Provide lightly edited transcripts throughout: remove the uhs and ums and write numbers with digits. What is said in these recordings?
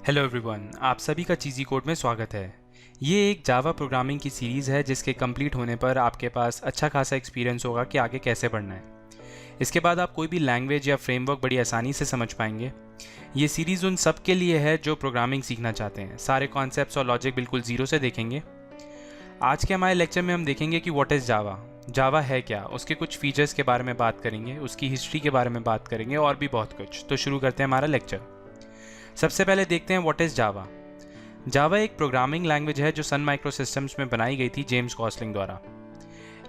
Hello everyone, आप सभी का चीज़ी कोड में स्वागत है। ये एक जावा प्रोग्रामिंग की सीरीज़ है जिसके कंप्लीट होने पर आपके पास अच्छा खासा एक्सपीरियंस होगा कि आगे कैसे बढ़ना है। इसके बाद आप कोई भी लैंग्वेज या फ्रेमवर्क बड़ी आसानी से समझ पाएंगे। ये सीरीज़ उन सब के लिए है जो प्रोग्रामिंग सीखना चाहते हैं। सारे कॉन्सेप्ट्स और लॉजिक बिल्कुल ज़ीरो से देखेंगे। आज के हमारे लेक्चर में हम देखेंगे कि व्हाट इज़ जावा, जावा है क्या, उसके कुछ फीचर्स के बारे में बात करेंगे, उसकी हिस्ट्री के बारे में बात करेंगे और भी बहुत कुछ। तो शुरू करते हैं हमारा लेक्चर। सबसे पहले देखते हैं व्हाट इज़ जावा। जावा एक प्रोग्रामिंग लैंग्वेज है जो सन माइक्रो सिस्टम्स में बनाई गई थी जेम्स गॉसलिंग द्वारा।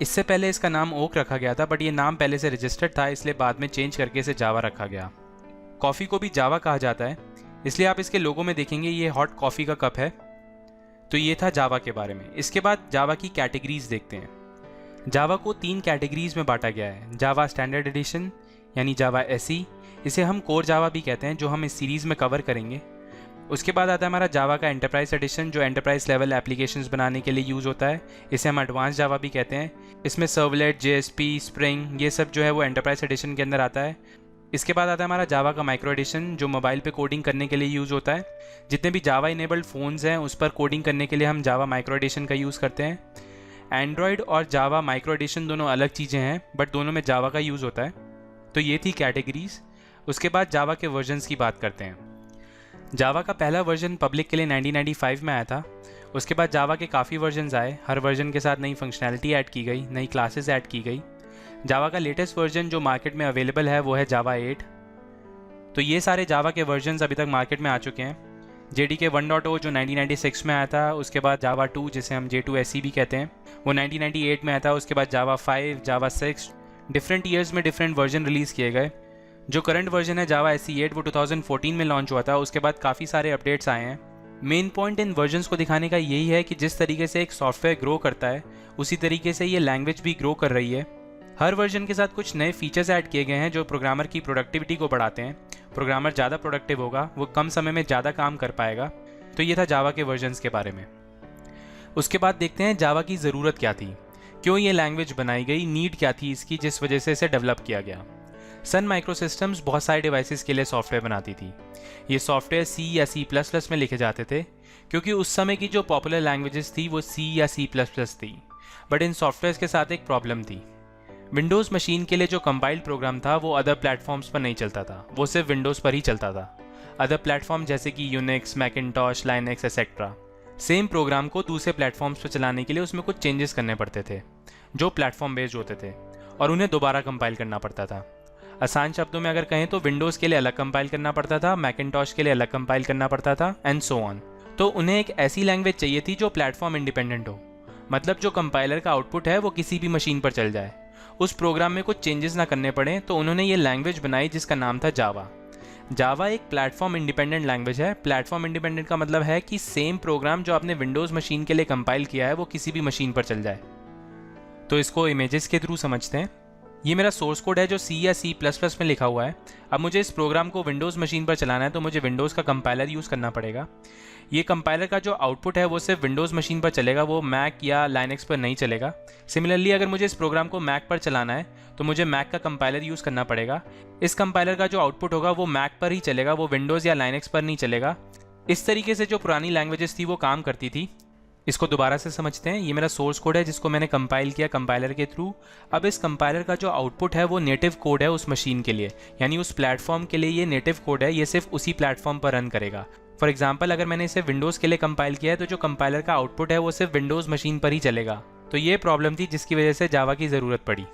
इससे पहले इसका नाम ओक रखा गया था, बट ये नाम पहले से रजिस्टर्ड था, इसलिए बाद में चेंज करके इसे जावा रखा गया। कॉफ़ी को भी जावा कहा जाता है, इसलिए आप इसके लोगो में देखेंगे ये हॉट कॉफ़ी का कप है। तो ये था जावा के बारे में। इसके बाद जावा की कैटेगरीज देखते हैं। जावा को 3 कैटेगरीज में बांटा गया है। जावा स्टैंडर्ड एडिशन यानी जावा एसई, इसे हम कोर जावा भी कहते हैं, जो हम इस सीरीज़ में कवर करेंगे। उसके बाद आता है हमारा जावा का एंटरप्राइज एडिशन, जो एंटरप्राइज लेवल एप्लीकेशंस बनाने के लिए यूज़ होता है। इसे हम एडवांस जावा भी कहते हैं। इसमें सर्वलेट, जेएसपी, स्प्रिंग, ये सब जो है वो एंटरप्राइज एडिशन के अंदर आता है। इसके बाद आता है हमारा जावा का माइक्रो एडिशन, जो मोबाइल पे कोडिंग करने के लिए यूज़ होता है। जितने भी जावा इनेबल्ड फ़ोन्स हैं उस पर कोडिंग करने के लिए हम जावा माइक्रो एडिशन का यूज़ करते हैं। एंड्रॉयड और जावा माइक्रो एडिशन दोनों अलग चीज़ें हैं, बट दोनों में जावा का यूज़ होता है। तो ये थी कैटेगरीज। उसके बाद जावा के वर्जन्स की बात करते हैं। जावा का पहला वर्जन पब्लिक के लिए 1995 में आया था। उसके बाद जावा के काफ़ी वर्जन्स आए। हर वर्जन के साथ नई फंक्शनैलिटी ऐड की गई, नई क्लासेस ऐड की गई। जावा का लेटेस्ट वर्जन जो मार्केट में अवेलेबल है वो है जावा 8। तो ये सारे जावा के वर्जन्स अभी तक मार्केट में आ चुके हैं। JDK 1.0 जो 1996 में आया था, उसके बाद जावा 2 जिसे हम J2 SE भी कहते हैं, वो 1998 में आया था। उसके बाद जावा 5, जावा 6, डिफरेंट ईयर्स में डिफरेंट वर्जन रिलीज़ किए गए। जो करंट वर्जन है जावा SE 8 वो 2014 में लॉन्च हुआ था। उसके बाद काफ़ी सारे अपडेट्स आए हैं। मेन पॉइंट इन वर्जन्स को दिखाने का यही है कि जिस तरीके से एक सॉफ्टवेयर ग्रो करता है उसी तरीके से ये लैंग्वेज भी ग्रो कर रही है। हर वर्जन के साथ कुछ नए फीचर्स ऐड किए गए हैं जो प्रोग्रामर की प्रोडक्टिविटी को बढ़ाते हैं। प्रोग्रामर ज़्यादा प्रोडक्टिव होगा, वो कम समय में ज़्यादा काम कर पाएगा। तो ये था जावा के वर्जन्स के बारे में। उसके बाद देखते हैं जावा की ज़रूरत क्या थी, क्यों ये लैंग्वेज बनाई गई, नीड क्या थी इसकी जिस वजह से इसे डेवलप किया गया। सन माइक्रो सिस्टम्स बहुत सारे डिवाइसेस के लिए सॉफ्टवेयर बनाती थी। ये सॉफ्टवेयर C या C++ में लिखे जाते थे, क्योंकि उस समय की जो पॉपुलर लैंग्वेजेस थी वो C या C++ थी। बट इन सॉफ्टवेयर्स के साथ एक प्रॉब्लम थी। विंडोज़ मशीन के लिए जो कंपाइल्ड प्रोग्राम था वो अदर प्लेटफॉर्म्स पर नहीं चलता था, वो सिर्फ विंडोज़ पर ही चलता था। अदर प्लेटफॉर्म जैसे कि Unix, Macintosh, Linux etcetera, same program को दूसरे प्लेटफॉर्म्स पर चलाने के लिए उसमें कुछ चेंजेस करने पड़ते थे जो प्लेटफॉर्म बेस्ड होते थे, और उन्हें दोबारा कंपाइल करना पड़ता था। आसान शब्दों में अगर कहें तो विंडोज़ के लिए अलग कंपाइल करना पड़ता था, मैकिन्टॉश के लिए अलग कंपाइल करना पड़ता था, एंड सो ऑन। तो उन्हें एक ऐसी लैंग्वेज चाहिए थी जो प्लेटफॉर्म इंडिपेंडेंट हो, मतलब जो कंपाइलर का आउटपुट है वो किसी भी मशीन पर चल जाए, उस प्रोग्राम में कुछ चेंजेस ना करने पड़े। तो उन्होंने ये लैंग्वेज बनाई जिसका नाम था जावा। जावा एक प्लेटफॉर्म इंडिपेंडेंट लैंग्वेज है। प्लेटफॉर्म इंडिपेंडेंट का मतलब है कि सेम प्रोग्राम जो आपने विंडोज़ मशीन के लिए कंपाइल किया है वो किसी भी मशीन पर चल जाए। तो इसको इमेजेस के थ्रू समझते हैं। ये मेरा सोर्स कोड है जो C या C++ में लिखा हुआ है। अब मुझे इस प्रोग्राम को विंडोज़ मशीन पर चलाना है तो मुझे विंडोज़ का कंपाइलर यूज़ करना पड़ेगा। ये कंपाइलर का जो आउटपुट है वो सिर्फ विंडोज़ मशीन पर चलेगा, वो मैक या लाइनक्स पर नहीं चलेगा। सिमिलरली अगर मुझे इस प्रोग्राम को मैक पर चलाना है तो मुझे मैक का कंपाइलर यूज़ करना पड़ेगा। इस कंपाइलर का जो आउटपुट होगा वो मैक पर ही चलेगा, वो विंडोज़ या लाइनक्स पर नहीं चलेगा। इस तरीके से जो पुरानी लैंग्वेजेस थी वो काम करती थी। इसको दोबारा से समझते हैं। ये मेरा सोर्स कोड है जिसको मैंने कंपाइल किया कंपाइलर के थ्रू। अब इस कंपाइलर का जो आउटपुट है वो नेटिव कोड है उस मशीन के लिए, यानी उस प्लेटफॉर्म के लिए ये नेटिव कोड है, ये सिर्फ उसी प्लेटफॉर्म पर रन करेगा। फॉर एग्जाम्पल अगर मैंने इसे विंडोज़ के लिए कंपाइल किया है तो जो कंपाइलर का आउटपुट है वो सिर्फ विंडोज़ मशीन पर ही चलेगा। तो ये प्रॉब्लम थी जिसकी वजह से जावा की ज़रूरत पड़ी।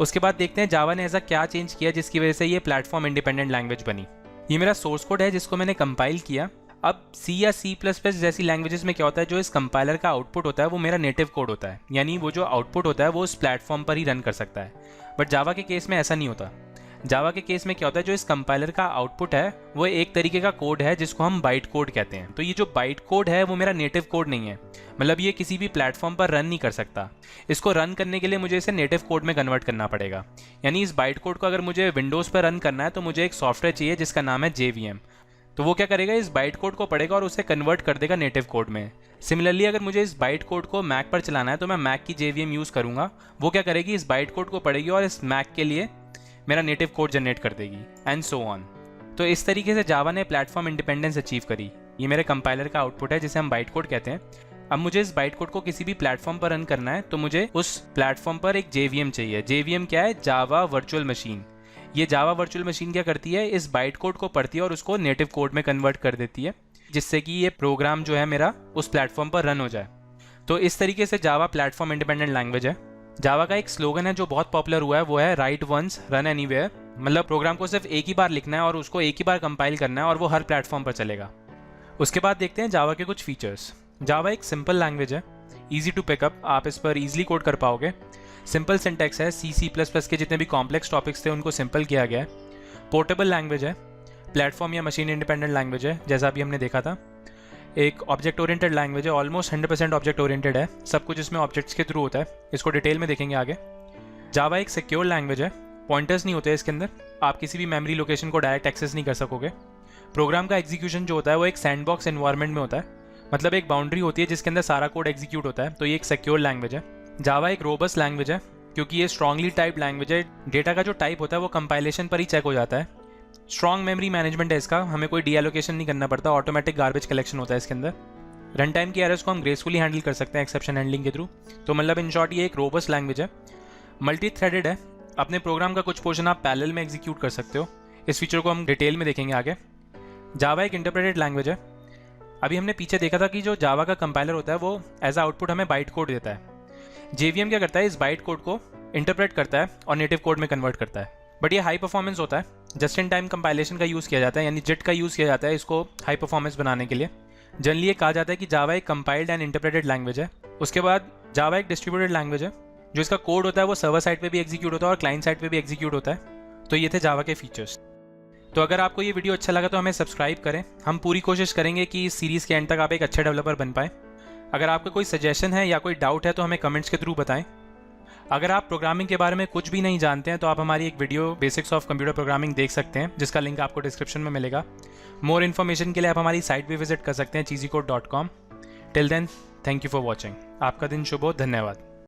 उसके बाद देखते हैं जावा ने ऐसा क्या चेंज किया जिसकी वजह से ये प्लेटफॉर्म इंडिपेंडेंट लैंग्वेज बनी। ये मेरा सोर्स कोड है जिसको मैंने कंपाइल किया। अब C या C++ जैसी लैंग्वेजेस में क्या होता है, जो इस कंपाइलर का आउटपुट होता है वो मेरा नेटिव कोड होता है, यानी वो जो आउटपुट होता है वो उस प्लेटफॉर्म पर ही रन कर सकता है। बट जावा के केस में ऐसा नहीं होता। जावा के केस में क्या होता है, जो इस कंपाइलर का आउटपुट है वो एक तरीके का कोड है जिसको हम बाइट कोड कहते हैं। तो ये जो बाइट कोड है वो मेरा नेटिव कोड नहीं है, मतलब ये किसी भी प्लेटफॉर्म पर रन नहीं कर सकता। इसको रन करने के लिए मुझे इसे नेटिव कोड में कन्वर्ट करना पड़ेगा। यानी इस बाइट कोड को अगर मुझे विंडोज़ पर रन करना है तो मुझे एक सॉफ्टवेयर चाहिए जिसका नाम है JVM। तो वो क्या करेगा, इस बाइट कोड को पढ़ेगा और उसे कन्वर्ट कर देगा नेटिव कोड में। सिमिलरली अगर मुझे इस बाइट कोड को मैक पर चलाना है तो मैं मैक की JVM यूज़ करूँगा। वो क्या करेगी, इस बाइट कोड को पढ़ेगी और इस मैक के लिए मेरा नेटिव कोड जनरेट कर देगी, एंड सो ऑन। तो इस तरीके से जावा ने प्लेटफॉर्म इंडिपेंडेंस अचीव करी। ये मेरे कंपाइलर का आउटपुट है जिसे हम बाइट कोड कहते हैं। अब मुझे इस बाइट कोड को किसी भी प्लेटफॉर्म पर रन करना है, तो मुझे उस प्लेटफॉर्म पर एक JVM चाहिए। JVM क्या है? Java virtual machine. ये जावा वर्चुअल मशीन क्या करती है? इस बाइट कोड को पढ़ती है और उसको नेटिव कोड में कन्वर्ट कर देती है, जिससे कि ये प्रोग्राम जो है मेरा उस प्लेटफॉर्म पर रन हो जाए। तो इस तरीके से जावा प्लेटफॉर्म इंडिपेंडेंट लैंग्वेज है। जावा का एक स्लोगन है जो बहुत पॉपुलर हुआ है, वो है राइट वंस रन एनीवेयर। मतलब प्रोग्राम को सिर्फ एक ही बार लिखना है और उसको एक ही बार कंपाइल करना है और वो हर प्लेटफॉर्म पर चलेगा। उसके बाद देखते हैं जावा के कुछ फीचर्स। जावा एक सिंपल लैंग्वेज है, ईजी टू पिकअप, आप इस पर ईजिली कोड कर पाओगे। सिंपल सिंटैक्स है, C++ के जितने भी कॉम्प्लेक्स टॉपिक्स थे उनको सिंपल किया गया है। पोर्टेबल लैंग्वेज है, प्लेटफॉर्म या मशीन इंडिपेंडेंट लैंग्वेज है, जैसा अभी हमने देखा था। एक ऑब्जेक्ट ओरिएंटेड लैंग्वेज है, ऑलमोस्ट 100% ऑब्जेक्ट ओरिएंटेड है, सब कुछ इसमें ऑब्जेक्ट्स के थ्रू होता है। इसको डिटेल में देखेंगे आगे। जावा एक सिक्योर लैंग्वेज है, पॉइंटर्स नहीं होते इसके अंदर, आप किसी भी मेमोरी लोकेशन को डायरेक्ट एक्सेस नहीं कर सकोगे। प्रोग्राम का एग्जीक्यूशन जो होता है वो एक सैंडबॉक्स एनवायरनमेंट में होता है, मतलब एक बाउंड्री होती है जिसके अंदर सारा कोड एग्जीक्यूट होता है। तो ये एक सिक्योर लैंग्वेज है। जावा एक रोबस्ट लैंग्वेज है क्योंकि ये स्ट्रांगली टाइप लैंग्वेज है। डेटा का जो टाइप होता है वो कंपाइलेशन पर ही चेक हो जाता है। स्ट्रॉन्ग मेमोरी मैनेजमेंट है इसका, हमें कोई डीएलोकेशन नहीं करना पड़ता, ऑटोमेटिक गार्बेज कलेक्शन होता है इसके अंदर। रन टाइम की एरर्स को हम ग्रेसफुली हैंडल कर सकते हैं एक्सेप्शन हैंडलिंग के थ्रू। तो मतलब इन शॉर्ट ये एक रोबस्ट लैंग्वेज है। मल्टी थ्रेडेड है, अपने प्रोग्राम का कुछ पोर्शन आप पैरेलल में एग्जीक्यूट कर सकते हो। इस फीचर को हम डिटेल में देखेंगे आगे। जावा एक इंटरप्रेटेड लैंग्वेज है। अभी हमने पीछे देखा था कि जो जावा का कंपाइलर होता है वो एज आउटपुट हमें बाइट कोड देता है। JVM क्या करता है? इस बाइट कोड को इंटरप्रेट करता है और नेटिव कोड में कन्वर्ट करता है। बट ये हाई परफॉर्मेंस होता है, जस्ट इन टाइम कंपाइलेशन का यूज़ किया जाता है, यानी JIT का यूज़ किया जाता है इसको हाई परफॉर्मेंस बनाने के लिए। जनरली ये कहा जाता है कि जावा एक कंपाइल्ड एंड इंटरप्रेटेड लैंग्वेज है। उसके बाद जावा एक डिस्ट्रीब्यूटेड लैंग्वेज है, जो इसका कोड होता है वो सर्वर साइड पे भी एग्जीक्यूट होता है और क्लाइंट साइड पे भी एग्जीक्यूट होता है। तो ये थे जावा के फीचर्स। तो अगर आपको ये वीडियो अच्छा लगा तो हमें सब्सक्राइब करें। हम पूरी कोशिश करेंगे कि इस सीरीज़ के एंड तक आप एक अच्छे डेवलपर बन पाएँ। अगर आपका कोई सजेशन है या कोई डाउट है तो हमें कमेंट्स के थ्रू बताएं। अगर आप प्रोग्रामिंग के बारे में कुछ भी नहीं जानते हैं तो आप हमारी एक video basics of computer programming देख सकते हैं, जिसका लिंक आपको डिस्क्रिप्शन में मिलेगा। मोर इन्फॉर्मेशन के लिए आप हमारी साइट भी विजिट कर सकते हैं cheezycode.com। Till then, thank you for watching. आपका दिन शुभ हो। धन्यवाद।